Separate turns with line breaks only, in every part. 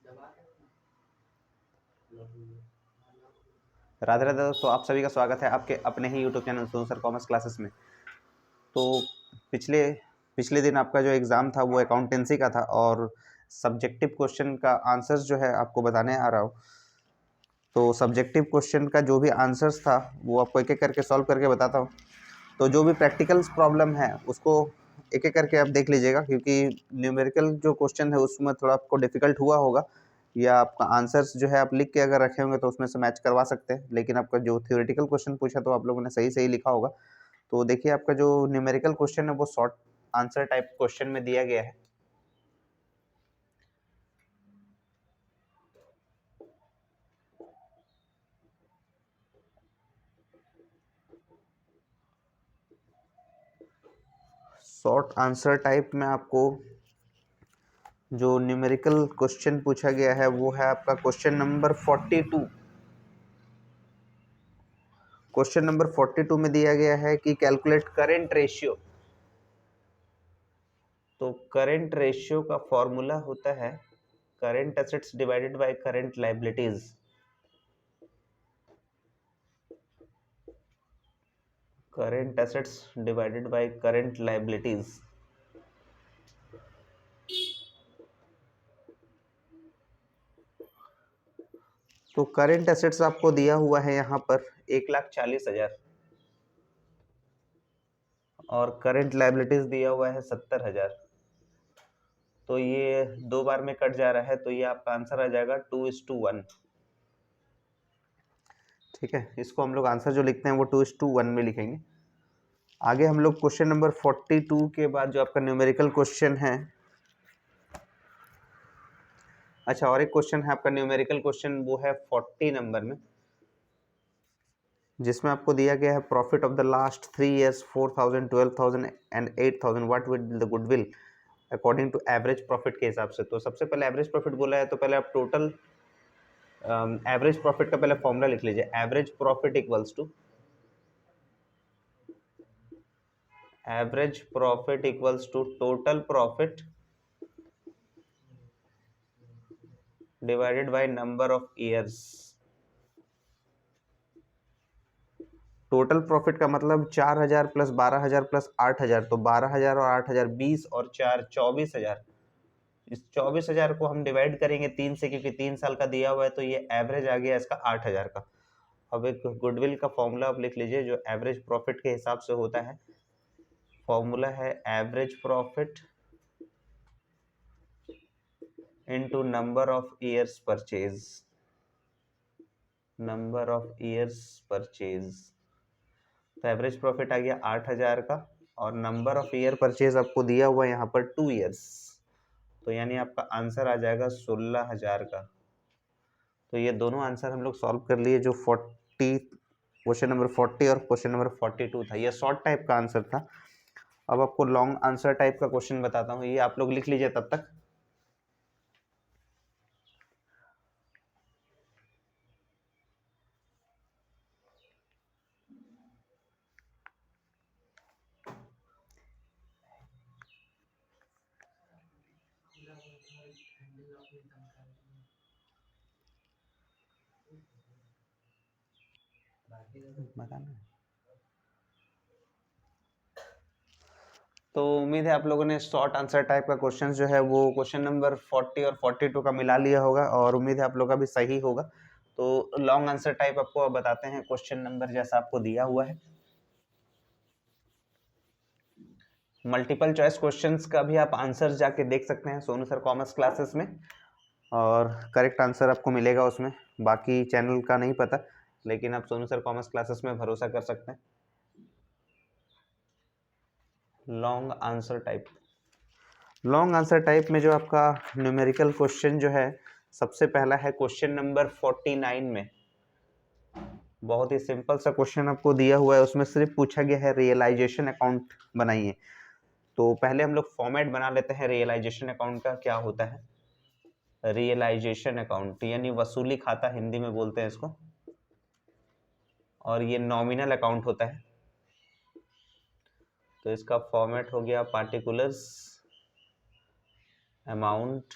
राधे राधे दोस्तों, आप सभी का स्वागत है आपके अपने ही YouTube channel Sonu sir commerce classes में। तो पिछले पिछले दिन आपका जो एग्ज़ाम था वो अकाउंटेंसी का था और सब्जेक्टिव क्वेश्चन का आंसर्स जो है आपको बताने आ रहा हूँ। तो सब्जेक्टिव क्वेश्चन का जो भी आंसर्स था वो आपको एक एक करके सॉल्व करके बताता हूँ। तो जो भी प्रैक्टिकल्स प्रॉब्लम है उसको एक एक करके आप देख लीजिएगा, क्योंकि न्यूमेरिकल जो क्वेश्चन है उसमें थोड़ा आपको डिफिकल्ट हुआ होगा, या आपका आंसर्स जो है आप लिख के अगर रखे होंगे तो उसमें से मैच करवा सकते हैं, लेकिन आपका जो थ्योरेटिकल क्वेश्चन पूछा तो आप लोगों ने सही सही लिखा होगा। तो देखिए, आपका जो न्यूमेरिकल क्वेश्चन है वो शॉर्ट आंसर टाइप क्वेश्चन में दिया गया है। शॉर्ट आंसर टाइप में आपको जो न्यूमेरिकल क्वेश्चन पूछा गया है वो है आपका क्वेश्चन नंबर 42। क्वेश्चन नंबर 42 में दिया गया है कि कैलकुलेट करेंट रेशियो। तो करेंट रेशियो का फॉर्मूला होता है current assets divided by current liabilities. Current assets divided by current liabilities. तो करेंट एसेट्स आपको दिया हुआ है यहाँ पर 1,40,000 और करेंट लायबिलिटीज दिया हुआ है 70,000। तो ये दो बार में कट जा रहा है, तो ये आपका आंसर आ जाएगा 2:1। ठीक है, इसको हम लोग आंसर जो लिखते हैं वो 2:1 में लिखेंगे। आगे हम लोग क्वेश्चन नंबर 42 के बाद जो आपका न्यूमेरिकल क्वेश्चन है, अच्छा और एक क्वेश्चन है आपका न्यूमेरिकल क्वेश्चन, वो है 40 नंबर में, जिसमें आपको दिया गया है profit of the last 3 years 4,000 12,000 and 8,000 what will the goodwill according to average profit के हिसाब से। तो सबसे पहले एवरेज प्रॉफिट बोला है तो पहले आप टोटल एवरेज प्रॉफिट का पहले फॉर्मूला लिख लीजिए। Average profit equals to total profit divided by number of years. Total profit का मतलब 4,000 प्लस 12,000 प्लस 8,000, तो 12,000 और 8,000 20 और 4 24,000। इस 24,000 को हम डिवाइड करेंगे 3 से, क्योंकि 3 साल का दिया हुआ है, तो ये एवरेज आ गया इसका 8,000 का। अब एक गुडविल का फॉर्मूला आप लिख लीजिए जो एवरेज प्रॉफिट के हिसाब से होता है। फॉर्मूला है average profit into number of years purchase. Number of years purchase, तो एवरेज प्रॉफिट आ गया 8,000 का और नंबर ऑफ ईयर परचेज आपको दिया हुआ है यहाँ पर 2 years, तो यानी आपका आंसर आ जाएगा 16,000 का। तो ये दोनों आंसर हम लोग सॉल्व कर लिए, जो 40 क्वेश्चन नंबर 40 और क्वेश्चन नंबर 42 था। ये शॉर्ट टाइप का आंसर था। अब आपको लॉन्ग आंसर टाइप का क्वेश्चन बताता हूँ, ये आप लोग लिख लीजिए तब तक। तो उम्मीद है आप लोगों ने शॉर्ट आंसर टाइप का क्वेश्चन जो है वो क्वेश्चन नंबर 40 और 42 का मिला लिया होगा, और उम्मीद है आप लोग का भी सही होगा। तो लॉन्ग आंसर टाइप आपको अब बताते हैं क्वेश्चन नंबर जैसा आपको दिया हुआ है। मल्टीपल चॉइस क्वेश्चंस का भी आप आंसर जाके देख सकते हैं सोनू सर कॉमर्स क्लासेस में, और करेक्ट आंसर आपको मिलेगा उसमें। बाकी चैनल का नहीं पता, लेकिन आप सोनू सर कॉमर्स क्लासेस में भरोसा कर सकते हैं। Long answer type, long answer type में जो आपका न्यूमेरिकल क्वेश्चन जो है, सबसे पहला है क्वेश्चन नंबर 49 में। बहुत ही सिंपल सा क्वेश्चन आपको दिया हुआ है, उसमें सिर्फ पूछा गया है रियलाइजेशन अकाउंट बनाइए। तो पहले हम लोग फॉर्मेट बना लेते हैं रियलाइजेशन अकाउंट का। क्या होता है रियलाइजेशन अकाउंट? यानी वसूली खाता हिंदी में बोलते हैं इसको, और ये नॉमिनल अकाउंट होता है। तो इसका फॉर्मेट हो गया पार्टिकुलर्स, अमाउंट,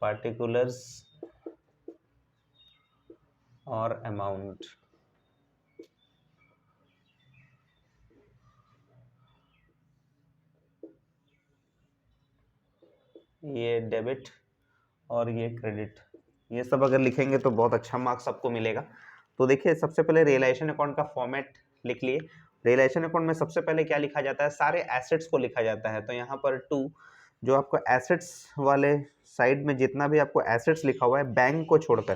पार्टिकुलर्स और अमाउंट। ये डेबिट और ये क्रेडिट, ये सब अगर लिखेंगे तो बहुत अच्छा मार्क्स आपको मिलेगा। तो देखिए सबसे पहले रियलाइजेशन अकाउंट का फॉर्मेट लिख लिए। रियलाइजेशन अकाउंट में सबसे पहले क्या लिखा जाता है, सारे एसेट्स को लिखा जाता है। तो यहाँ पर टू, जो आपको एसेट्स वाले साइड में जितना भी आपको एसेट्स लिखा हुआ है बैंक को छोड़कर,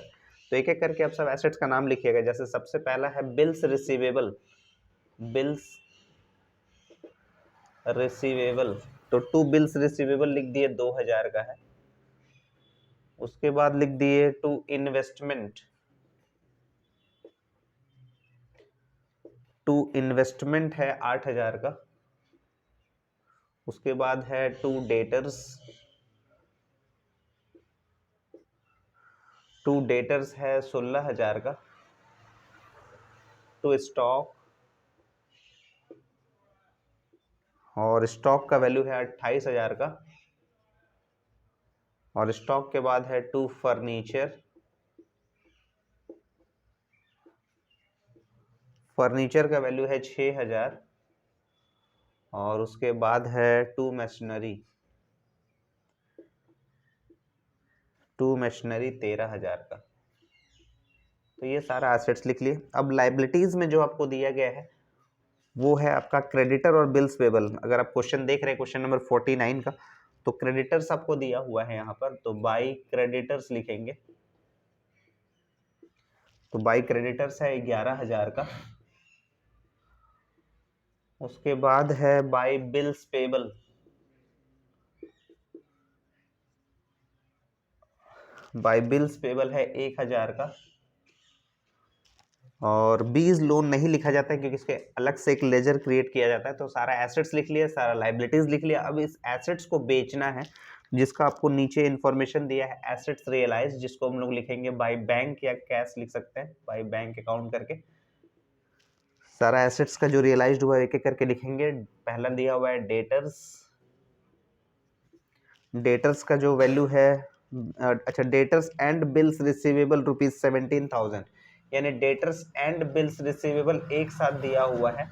तो एक एक करके आप सब एसेट्स का नाम लिखिएगा। जैसे सबसे पहला है बिल्स रिसीवेबल, बिल्स रिसीवेबल, तो टू बिल्स रिसीवेबल लिख दिए, 2000 का है। उसके बाद लिख दिए टू इन्वेस्टमेंट, टू इन्वेस्टमेंट है 8000 का। उसके बाद है टू डेटर्स, टू डेटर्स है 16000 का। टू स्टॉक, और स्टॉक का वैल्यू है 28000 का। और स्टॉक के बाद है टू फर्नीचर, फर्नीचर का वैल्यू है 6000। और उसके बाद है टू मशीनरी, टू मशीनरी 13000 का। तो ये सारा एसेट्स लिख लिए। अब लाइबिलिटीज में जो आपको दिया गया है वो है आपका क्रेडिटर और बिल्स पेबल। अगर आप क्वेश्चन देख रहे हैं क्वेश्चन नंबर 49 का, तो क्रेडिटर्स आपको दिया हुआ है यहाँ पर, तो बाई क्रेडिटर्स लिखेंगे। तो बाई क्रेडिटर्स है 11000 का। उसके बाद है by bills payable, by bills payable है 1000 का। और बीज लोन नहीं लिखा जाता है क्योंकि इसके अलग से एक लेजर क्रिएट किया जाता है। तो सारा एसेट्स लिख लिया, सारा लाइबिलिटीज लिख लिया। अब इस एसेट्स को बेचना है, जिसका आपको नीचे इंफॉर्मेशन दिया है एसेट्स रियलाइज, जिसको हम लोग लिखेंगे बाय बैंक या कैश लिख सकते हैं, बाय बैंक अकाउंट करके। सारा एसेट्स का जो रियलाइज्ड हुआ है एक एक करके लिखेंगे। पहला दिया हुआ है डेटर्स, डेटर्स का जो वैल्यू है अच्छा, डेटर्स एंड बिल्स रिसीवेबल ₹17,000, यानी डेटर्स एंड बिल्स रिसीवेबल एक साथ दिया हुआ है।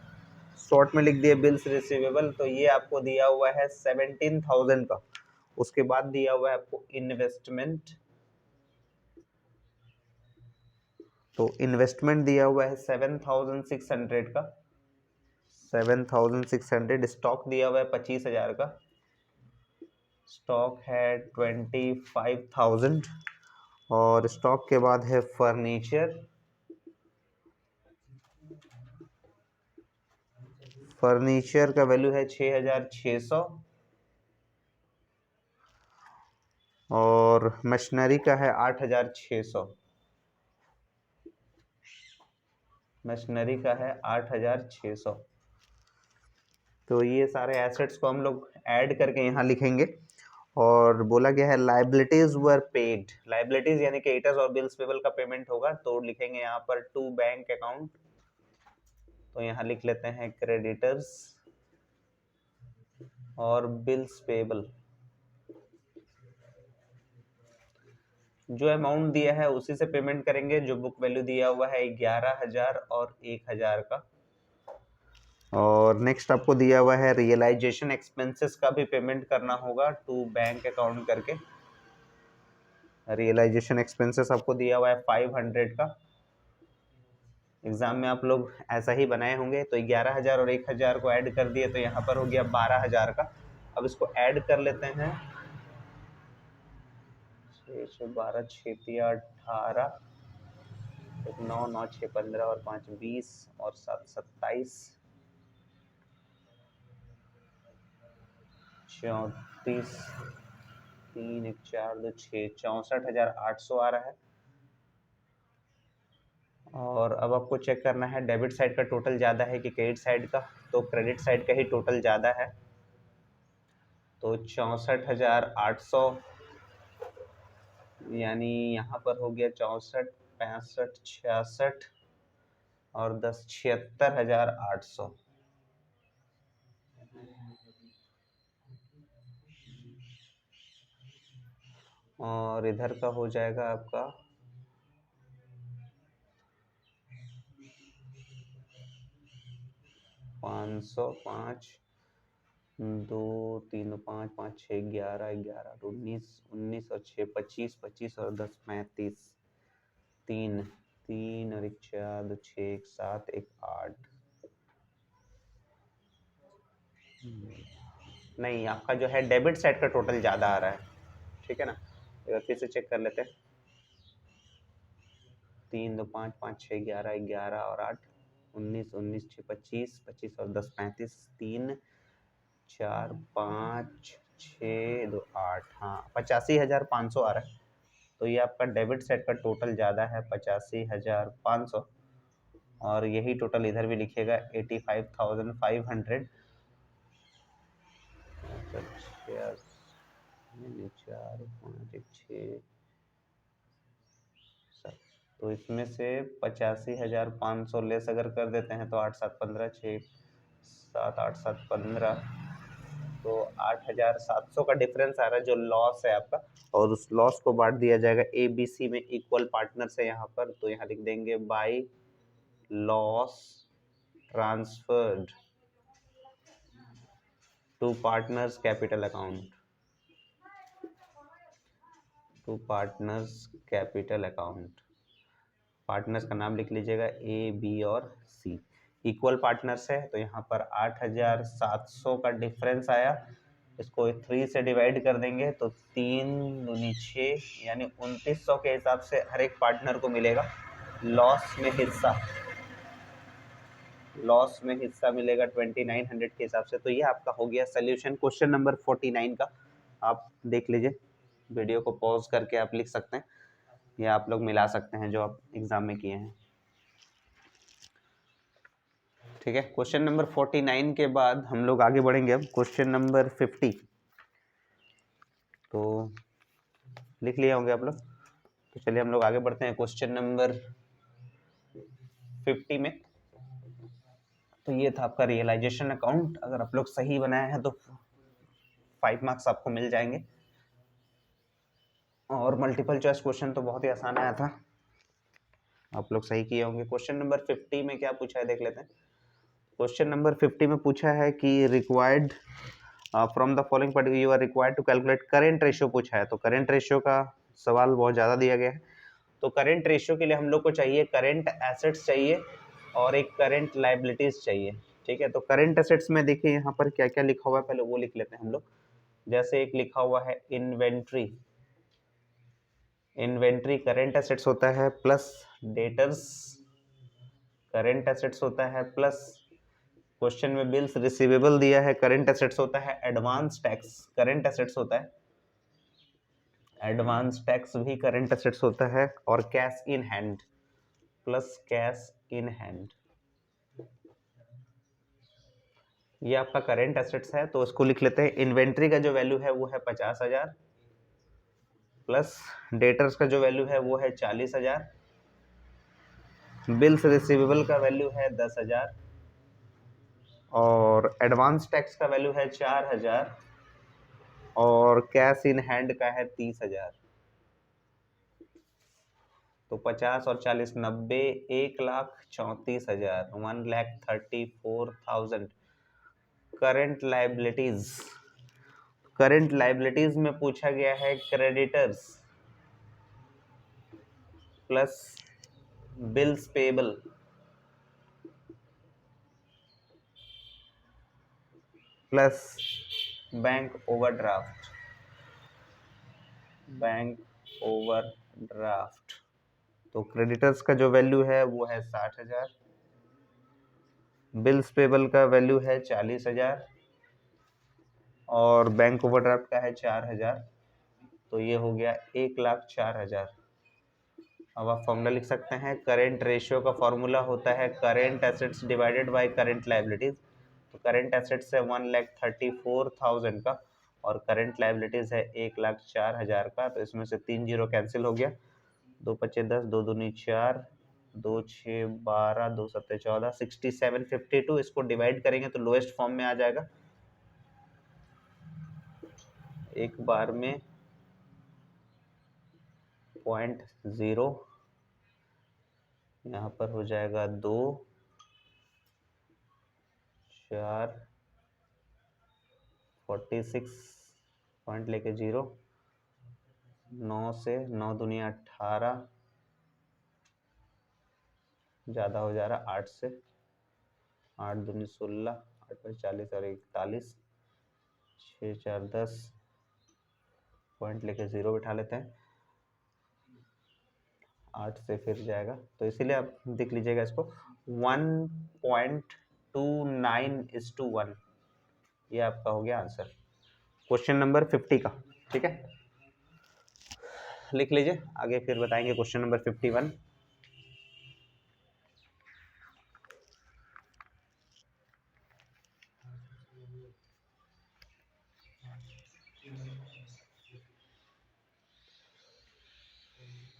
शॉर्ट में लिख दिए बिल्स रिसीवेबल, तो ये आपको दिया हुआ है 17,000 का। उसके बाद दिया हुआ है आपको इन्वेस्टमेंट, तो इन्वेस्टमेंट दिया हुआ है 7,600 का, 7,600। स्टॉक दिया हुआ है 25,000 का, स्टॉक है 25,000। और स्टॉक के बाद है फर्नीचर, फर्नीचर का वैल्यू है 6,600। और मशीनरी का है 8,600, मशीनरी का है 8,600। तो ये सारे एसेट्स को हम लोग ऐड करके यहाँ लिखेंगे। और बोला गया है लाइबिलिटीज वर पेड, लाइबिलिटीज यानी क्रेडिटर्स और बिल्स पेबल का पेमेंट होगा, तो लिखेंगे यहाँ पर टू बैंक अकाउंट। तो यहाँ लिख लेते हैं क्रेडिटर्स और बिल्स पेबल। जो अमाउंट दिया है उसी से पेमेंट करेंगे। जो बुक वैल्यू दिया हुआ है 11,000 और 1,000 का। और नेक्स्ट आपको दिया हुआ है रियलाइजेशन एक्सपेंसेस का भी पेमेंट करना होगा टू बैंक अकाउंट करके। रियलाइजेशन एक्सपेंसेस आपको दिया हुआ है 500 का। एग्जाम में आप लोग ऐसा ही बनाए होंगे। तो 11,000 और 1,000 को ऐड कर दिए, तो यहाँ पर हो गया 12,000 का। अब इसको ऐड कर लेते हैं। 6 6 12 6 18, 9 9 6 15 और 5 20 और 7 27, 34, 3 1 4 2 6, 64,800 आ रहा है। और अब आपको चेक करना है डेबिट साइड का टोटल ज़्यादा है कि क्रेडिट साइड का। तो क्रेडिट साइड का ही टोटल ज़्यादा है, तो 64,800, यानी यहाँ पर हो गया 64, 65, 66 और 10, 76,800। और इधर का हो जाएगा आपका 505, 2 3 5 5 6 11 11 19 19 और 6 25 25 और 10 35 3 3 और 1 4 2 6 1 7 1 8। नहीं, आपका जो है डेबिट साइड का टोटल ज़्यादा आ रहा है, ठीक है ना। एक बार फिर से चेक कर लेते हैं। 3 2 5 5 6 11 11 और 8 19 19 6 25 25 और 10 35 3 4 5 6 2 8। हाँ, 85,500 आ रहा है। तो ये आपका डेबिट सेट का टोटल ज़्यादा है 85,500, और यही टोटल इधर भी लिखिएगा 85,500। 4 5 1 6 7। तो इसमें से 85,500 लेस अगर कर देते हैं तो 8 7 15 6 7 8 7 15, तो 8,700 का डिफरेंस आ रहा है जो लॉस है आपका। और उस लॉस को बांट दिया जाएगा ए बी सी में इक्वल पार्टनर से यहाँ पर। तो यहाँ लिख देंगे by loss transferred to partners capital account, to partners capital account. Partners का नाम लिख लीजिएगा ए बी और सी। इक्वल पार्टनर्स है तो यहाँ पर 8,700 का डिफरेंस आया। इसको 3 से डिवाइड कर देंगे तो 3 दूनी 6 यानी 2,900 के हिसाब से हर एक पार्टनर को मिलेगा लॉस में हिस्सा। लॉस में हिस्सा मिलेगा 2,900 के हिसाब से। तो ये आपका हो गया सोल्यूशन क्वेश्चन नंबर 49 का। आप देख लीजिए, वीडियो को पॉज करके आप लिख सकते हैं या आप लोग मिला सकते हैं जो आप एग्जाम में किए हैं, ठीक है। क्वेश्चन नंबर 49 के बाद हम लोग आगे बढ़ेंगे अब क्वेश्चन नंबर 50। तो लिख लिए होंगे आप लोग, तो चलिए हम लोग आगे बढ़ते हैं क्वेश्चन नंबर 50 में। तो ये था आपका रियलाइजेशन अकाउंट। अगर आप लोग सही बनाए हैं तो 5 मार्क्स आपको मिल जाएंगे। और मल्टीपल चॉइस क्वेश्चन तो बहुत ही आसान आया था, आप लोग सही किए होंगे। क्वेश्चन नंबर 50 में क्या पूछा है देख लेते हैं। क्वेश्चन नंबर 50 में पूछा है कि required from the following but you are required to calculate current ratio पूछा है। तो करेंट रेशियो का सवाल बहुत ज़्यादा दिया गया है। तो करेंट रेशियो के लिए हम लोग को चाहिए करेंट एसेट्स चाहिए और एक करेंट लाइबिलिटीज चाहिए, ठीक है। तो करेंट एसेट्स में देखिए यहाँ पर क्या क्या लिखा हुआ है, पहले वो लिख लेते हैं हम लोग। जैसे एक लिखा हुआ है इन्वेंट्री। इन्वेंट्री करेंट एसेट्स होता है, प्लस डेटर्स करेंट एसेट्स होता है, प्लस क्वेश्चन में बिल्स रिसीवेबल दिया है करेंट एसेट्स होता है, एडवांस टैक्स करेंट एसेट्स होता है, एडवांस टैक्स भी करेंट एसेट्स होता है, और cash in hand plus cash in hand, ये आपका करेंट एसेट्स है। तो इसको लिख लेते हैं। इन्वेंट्री का जो वैल्यू है वो है 50,000, प्लस डेटर्स का जो वैल्यू है वो है 40,000, बिल्स रिसीवेबल का वैल्यू है 10,000, और एडवांस टैक्स का वैल्यू है 4,000, और कैश इन हैंड का है 30,000। तो 50 और 40 90, 1,34,000, 1,34,000 करंट लाइबिलिटीज। करंट लाइबिलिटीज में पूछा गया है creditors plus bills payable plus bank overdraft, bank overdraft. तो क्रेडिटर्स का जो वैल्यू है वो है 60,000, बिल्स पेबल का वैल्यू है 40,000, और बैंक ओवरड्राफ्ट का है 4,000। तो ये हो गया 1,04,000। अब आप फॉर्मूला लिख सकते हैं। करेंट रेशियो का फॉर्मूला होता है current assets divided by current liabilities. तो करेंट एसेट्स है 1,34,000 का, और करेंट लाइबिलिटीज है 1,04,000 का। तो इसमें से 3 जीरो कैंसिल हो गया, 2 पच्चे 10, 2 दूनी 4, 2 6 12, 2 सत्ते 14, 6752। इसको डिवाइड करेंगे तो लोएस्ट फॉर्म में आ जाएगा। एक बार में 0.0, यहाँ पर हो जाएगा 2, 4, 46 पॉइंट लेके 0, 9 से 9 दुनिया 18, ज़्यादा हो जा रहा 8 से, 8 दूनी 16, 8 पर 40 और 41, 6 4 10, पॉइंट लेके 0 बिठा लेते हैं, 8 से फिर जाएगा, तो इसीलिए आप देख लीजिएगा इसको 1.29:1, ये आपका हो गया आंसर क्वेश्चन नंबर 50 का। ठीक है, लिख लीजिए, आगे फिर बताएंगे क्वेश्चन नंबर 51।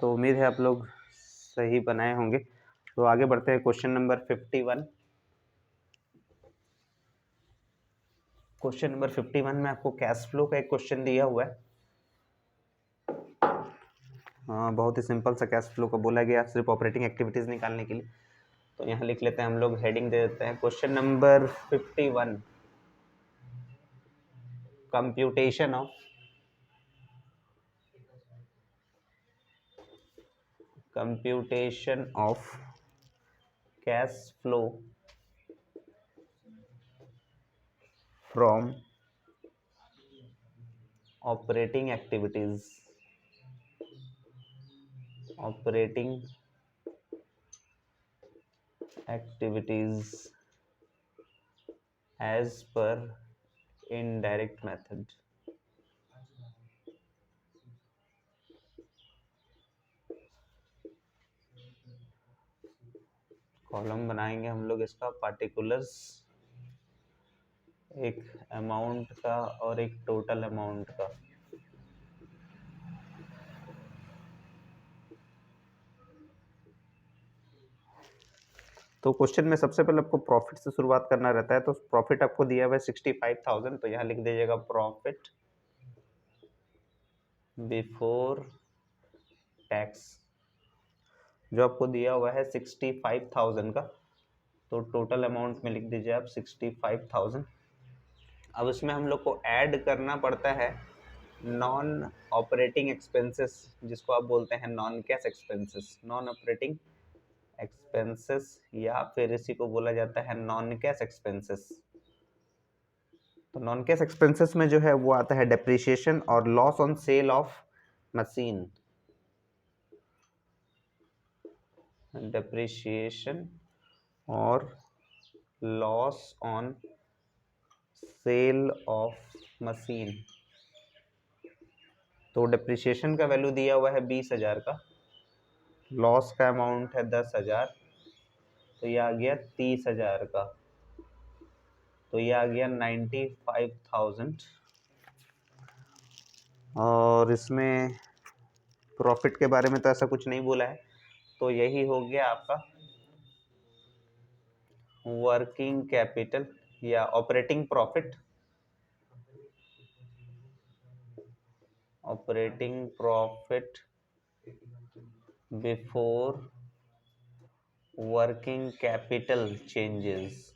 तो उम्मीद है आप लोग सही बनाए होंगे। तो आगे बढ़ते हैं क्वेश्चन नंबर 51। क्वेश्चन नंबर 51 में आपको कैश फ्लो का एक क्वेश्चन दिया हुआ है। हाँ, बहुत ही सिंपल सा कैश फ्लो का बोला गया, सिर्फ ऑपरेटिंग एक्टिविटीज निकालने के लिए। तो यहाँ लिख लेते हैं हम लोग, हेडिंग दे देते हैं question number 51, computation of cash flow from operating activities as per indirect method। Column बनाएंगे हम लोग इसका, पार्टिकुलर्स एक अमाउंट का और एक टोटल अमाउंट का। तो क्वेश्चन में सबसे पहले आपको प्रॉफिट से शुरुआत करना रहता है। तो प्रॉफिट आपको दिया हुआ है 65,000, तो यहाँ लिख दीजिएगा प्रॉफिट बिफोर टैक्स, जो आपको दिया हुआ है 65,000 का, तो टोटल अमाउंट में लिख दीजिए आप 65,000। अब इसमें हम लोग को ऐड करना पड़ता है नॉन ऑपरेटिंग एक्सपेंसेस, जिसको आप बोलते हैं non cash expenses, non operating expenses, या फिर इसी को बोला जाता है नॉन कैश एक्सपेंसेस। तो नॉन कैश एक्सपेंसेस में जो है वो आता है डेप्रिसिएशन और loss on sale of machine, depreciation और loss on sale of machine. तो डेप्रिसिएशन का वैल्यू दिया हुआ है 20,000 का, लॉस का अमाउंट है 10,000, तो ये आ गया 30,000 का, तो ये आ गया 95,000। और इसमें प्रॉफिट के बारे में तो ऐसा कुछ नहीं बोला है, तो यही हो गया आपका वर्किंग कैपिटल या operating profit, operating profit before working capital changes.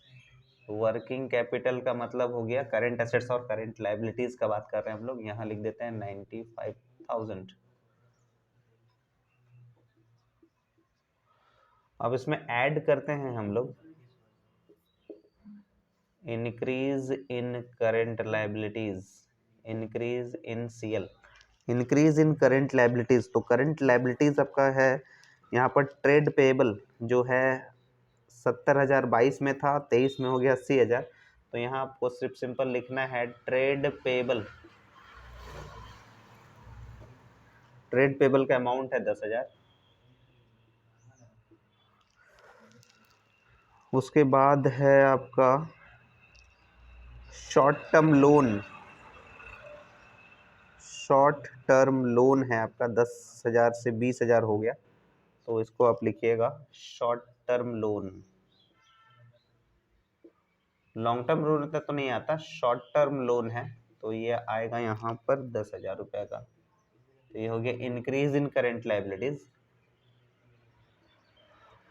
Working capital का मतलब हो गया करंट एसेट्स और करंट लायबिलिटीज का बात कर रहे हैं हम लोग, यहाँ लिख देते हैं 95,000। अब इसमें ऐड करते हैं हम लोग increase in current liabilities, increase in CL, increase in current liabilities. तो करंट लायबिलिटीज आपका है यहाँ पर ट्रेड पेएबल जो है 70,022 में था, 23 में हो गया 80,000। तो यहाँ आपको सिर्फ सिंपल लिखना है ट्रेड पेएबल, ट्रेड पेएबल का अमाउंट है 10,000। उसके बाद है आपका short term loan, short term loan है आपका 10,000 से 20,000 हो गया, तो इसको आप लिखिएगा short term loan. Long term loan तो नहीं आता, शॉर्ट टर्म लोन है, तो ये आएगा यहाँ पर 10,000 रुपये का। तो ये हो गया इंक्रीज इन करेंट लायबिलिटीज,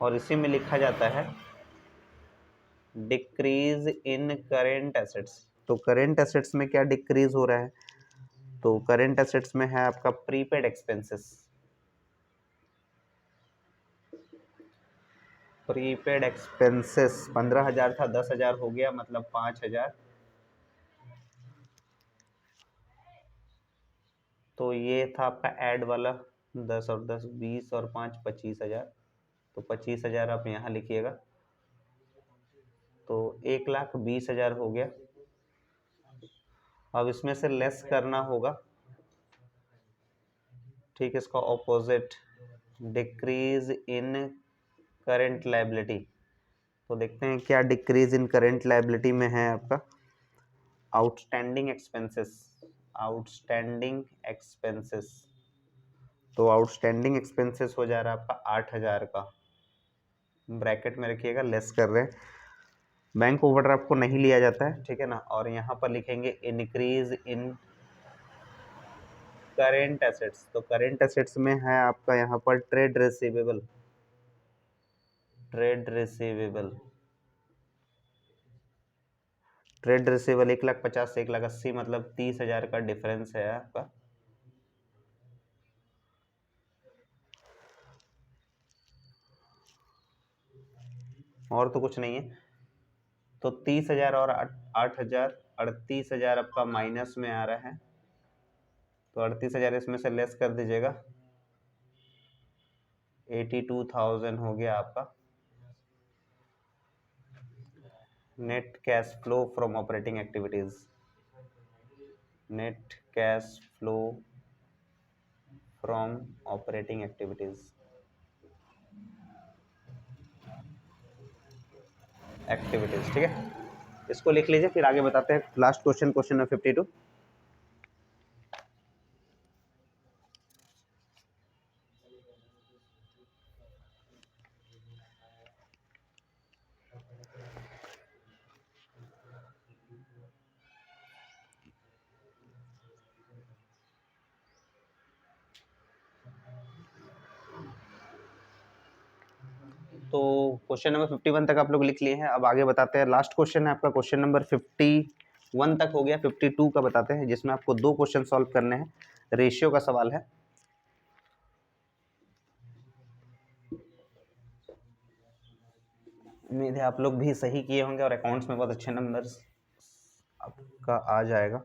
और इसी में लिखा जाता है डिक्रीज इन करेंट एसेट्स। तो करेंट एसेट्स में क्या डिक्रीज हो रहा है? तो करेंट एसेट्स में है आपका प्रीपेड एक्सपेंसेस। प्रीपेड एक्सपेंसेस 15,000 था, 10,000 हो गया, मतलब 5,000। तो ये था आपका ऐड वाला 10 और 10 20 और 5 25,000। तो 25,000 आप यहाँ लिखिएगा, तो 1,20,000 हो गया। अब इसमें से लेस करना होगा, ठीक है, इसका opposite decrease in current liability. तो देखते हैं क्या डिक्रीज इन करेंट लायबिलिटी में है आपका आउटस्टैंडिंग एक्सपेंसेस। आउटस्टैंडिंग एक्सपेंसेस, तो आउटस्टैंडिंग एक्सपेंसेस हो जा रहा है आपका 8,000 का, ब्रैकेट में रखिएगा, लेस कर रहे हैं। बैंक ओवरड्राफ्ट को नहीं लिया जाता है, ठीक है ना। और यहाँ पर लिखेंगे इंक्रीज इन करेंट एसेट्स। तो करेंट एसेट्स में है आपका यहाँ पर trade receivable. Trade receivable, trade receivable 1,50,000 से 1,80,000, मतलब 30,000 का डिफरेंस है आपका। और तो कुछ नहीं है। तो 30,000 और 8,000, 38,000 आपका माइनस में आ रहा है। तो 38,000 इसमें से लेस कर दीजिएगा, 82,000 हो गया आपका net cash flow from operating activities. Net cash flow from operating activities, ठीक है। इसको लिख लीजिए, फिर आगे बताते हैं। Last question, question number 52। तो क्वेश्चन नंबर 51 तक आप लोग लिख लिए हैं। अब आगे बताते हैं। लास्ट क्वेश्चन है आपका क्वेश्चन नंबर 51 तक हो गया, 52 का बताते हैं, जिसमें आपको 2 क्वेश्चन सॉल्व करने हैं। रेशियो का सवाल है। उम्मीद है आप लोग भी सही किए होंगे और अकाउंट्स में बहुत अच्छे नंबर्स आपका आ जाएगा।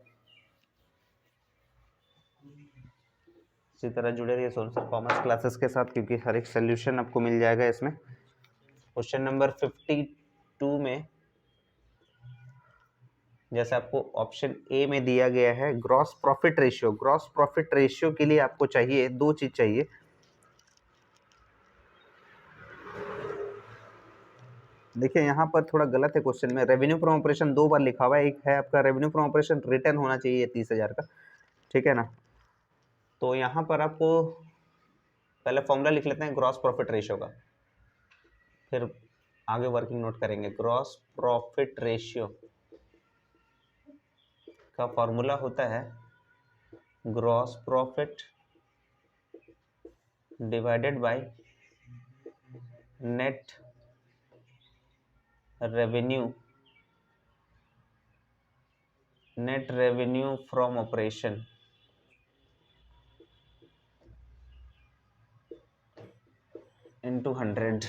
इसी तरह जुड़े रहिए सोनसर कॉमर्स क्लासेस के साथ, क्योंकि हर एक सोल्यूशन आपको मिल जाएगा इसमें। क्वेश्चन नंबर 52 में जैसे आपको ऑप्शन ए में दिया गया है gross profit ratio. Gross profit ratio के लिए आपको चाहिए 2 चीज चाहिए। देखिए यहाँ पर थोड़ा गलत है क्वेश्चन में, रेवेन्यू फ्रॉम ऑपरेशन 2 बार लिखा हुआ है। एक है आपका रेवेन्यू फ्रॉम ऑपरेशन रिटर्न होना चाहिए 30,000 का, ठीक है ना। तो यहाँ पर आपको पहले फॉर्मूला लिख लेते हैं ग्रॉस प्रॉफिट रेशियो का, फिर आगे वर्किंग नोट करेंगे। ग्रॉस प्रॉफिट रेशियो का फॉर्मूला होता है gross profit divided by net revenue, net revenue from operation into 100।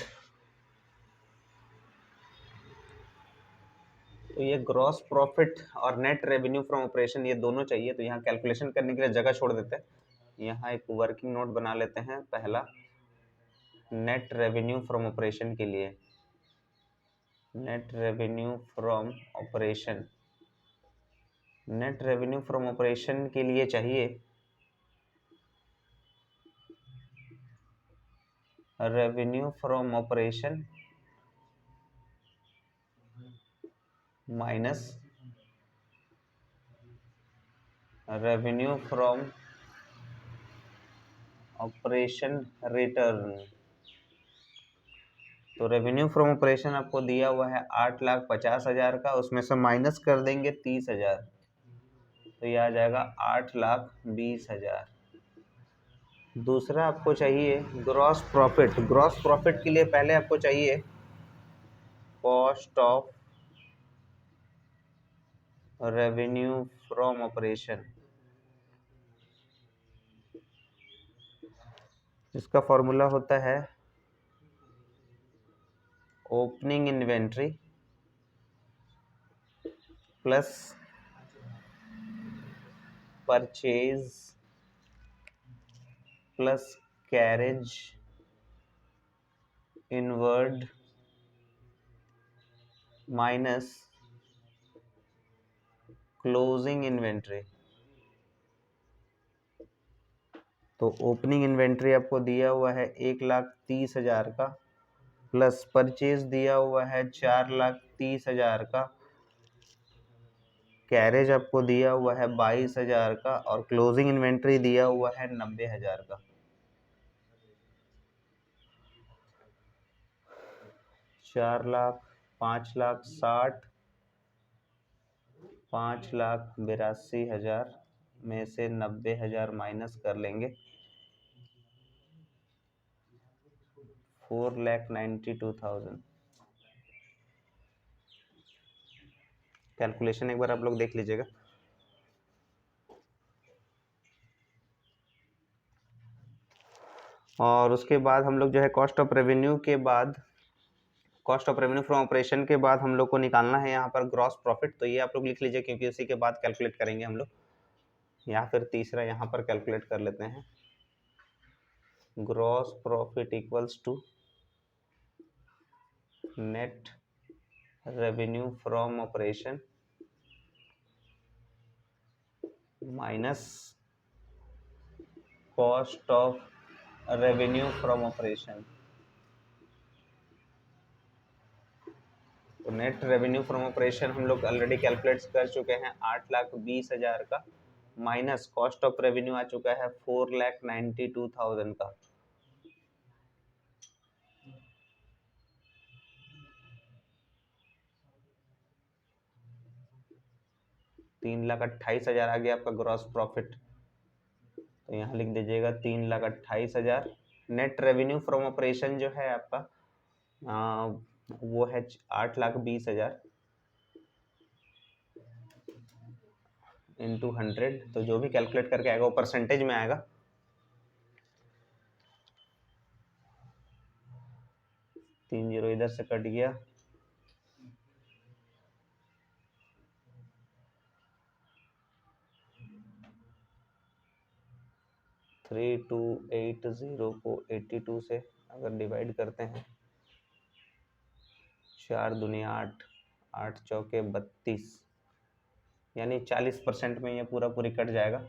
तो ये ग्रॉस प्रॉफिट और नेट रेवेन्यू फ्रॉम ऑपरेशन ये दोनों चाहिए। तो यहाँ कैलकुलेशन करने के लिए जगह छोड़ देते हैं। यहाँ एक वर्किंग नोट बना लेते हैं। पहला नेट रेवेन्यू फ्रॉम ऑपरेशन के लिए, net revenue from operation, net revenue from operation के लिए चाहिए revenue from operation minus revenue from operation return. तो रेवेन्यू फ्रॉम ऑपरेशन आपको दिया हुआ है 8,50,000 का, उसमें से माइनस कर देंगे 30,000, तो ये आ जाएगा 8,20,000। दूसरा आपको चाहिए ग्रॉस प्रॉफिट। ग्रॉस प्रॉफिट के लिए पहले आपको चाहिए cost of revenue from operation. इसका फॉर्मूला होता है opening inventory plus purchase plus carriage inward minus closing inventory. तो ओपनिंग इन्वेंट्री आपको दिया हुआ है 1,30,000 का, प्लस परचेज दिया हुआ है 4,30,000 का, कैरेज आपको दिया हुआ है 22,000 का, और क्लोजिंग इन्वेंट्री दिया हुआ है 90,000 का। 4,00,000, 5,60,000, 5,82,000 में से 90,000 माइनस कर लेंगे, 4,92,000। कैलकुलेशन एक बार आप लोग देख लीजिएगा। और उसके बाद हम लोग जो है कॉस्ट ऑफ रेवेन्यू के बाद, cost of revenue from operation के बाद हम लोग को निकालना है यहाँ पर ग्रॉस प्रॉफिट। तो ये आप लोग लिख लीजिए, क्योंकि उसी के बाद कैलकुलेट करेंगे हम लोग, या फिर तीसरा यहाँ पर कैलकुलेट कर लेते हैं। Gross profit equals to net revenue from operation minus cost of revenue from operation. तो नेट रेवेन्यू फ्रॉम ऑपरेशन हम लोग ऑलरेडी कैलकुलेट कर चुके हैं 8,20,000 का, माइनस कॉस्ट ऑफ रेवेन्यू आ चुका है 4,92,000 का। $3,28,000 आ गया आपका ग्रॉस प्रॉफिट। तो यहाँ लिख दीजिएगा 3,28,000। नेट रेवेन्यू फ्रॉम ऑपरेशन जो है आपका वो है 8,20,000 इंटू 100। तो जो भी कैलकुलेट करके आएगा वो परसेंटेज में आएगा। तीन जीरो इधर से कट गया, 3,280 को 82 से अगर डिवाइड करते हैं, 4 दूनी 8, 8 चौके 32, यानी 40% में ये पूरा पूरी कट जाएगा।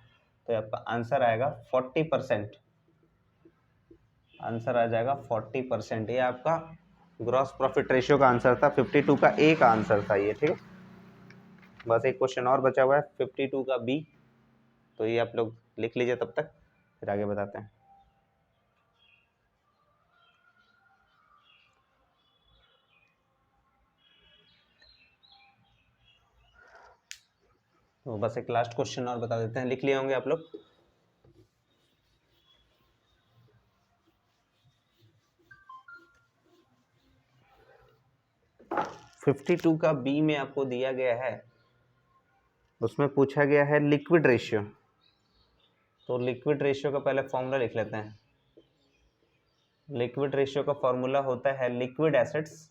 तो आपका आंसर आएगा 40%। आंसर आ जाएगा 40%। ये आपका ग्रॉस प्रॉफिट रेशियो का आंसर था। 52 का ए का आंसर था ये, ठीक है। बस एक क्वेश्चन और बचा हुआ है 52 का बी, तो ये आप लोग लिख लीजिए, तब तक फिर आगे बताते हैं। तो बस एक लास्ट क्वेश्चन और बता देते हैं, लिख लिए होंगे आप लोग। फिफ्टी टू का बी में आपको दिया गया है, उसमें पूछा गया है लिक्विड रेशियो। तो लिक्विड रेशियो का पहले फॉर्मूला लिख लेते हैं। लिक्विड रेशियो का फॉर्मूला होता है liquid assets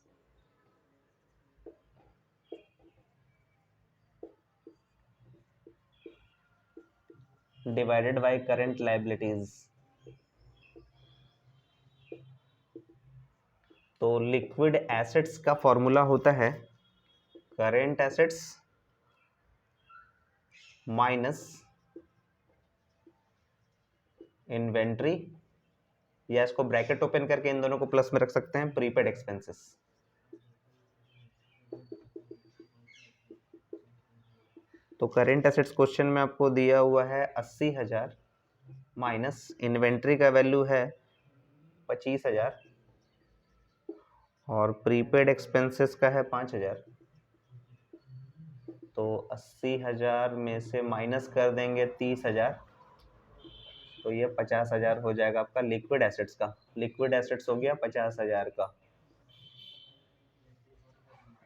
divided by current liabilities. तो लिक्विड एसेट्स का फॉर्मूला होता है करंट एसेट्स माइनस इन्वेंट्री, या इसको ब्रैकेट ओपन करके इन दोनों को प्लस में रख सकते हैं, प्रीपेड एक्सपेंसेस। तो करेंट एसेट्स क्वेश्चन में आपको दिया हुआ है 80,000 माइनस इन्वेंट्री का वैल्यू है 25,000 और प्रीपेड एक्सपेंसेस का है 5,000। तो 80,000 में से माइनस कर देंगे 30,000, तो ये 50,000 हो जाएगा आपका लिक्विड एसेट्स का। लिक्विड एसेट्स हो गया 50,000 का।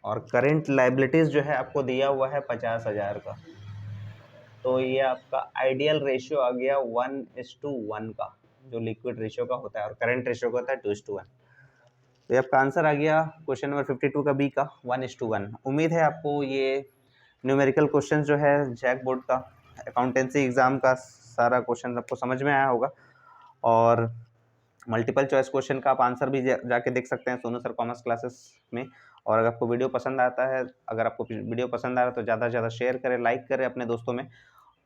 और करेंट लाइबिलिटीज जो है आपको दिया हुआ है 50,000 का। तो ये आपका आइडियल रेशियो आ गया 1:1 का, जो लिक्विड रेशियो का होता है, और करंट रेशियो का होता है 2:1। तो ये आपका आंसर आ गया क्वेश्चन नंबर 52 का बी का 1:1। उम्मीद है आपको ये न्यूमेरिकल क्वेश्चन जो है जैक बोर्ड का अकाउंटेंसी एग्जाम का सारा क्वेश्चन आपको समझ में आया होगा। और मल्टीपल चॉइस क्वेश्चन का आप आंसर भी जाके देख सकते हैं सोनू सर कॉमर्स क्लासेस में। और अगर आपको वीडियो पसंद आता है, अगर आपको वीडियो पसंद आ रहा है तो ज़्यादा से ज़्यादा शेयर करें, लाइक करें अपने दोस्तों में।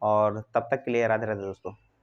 और तब तक के लिए राधे राधे दोस्तों।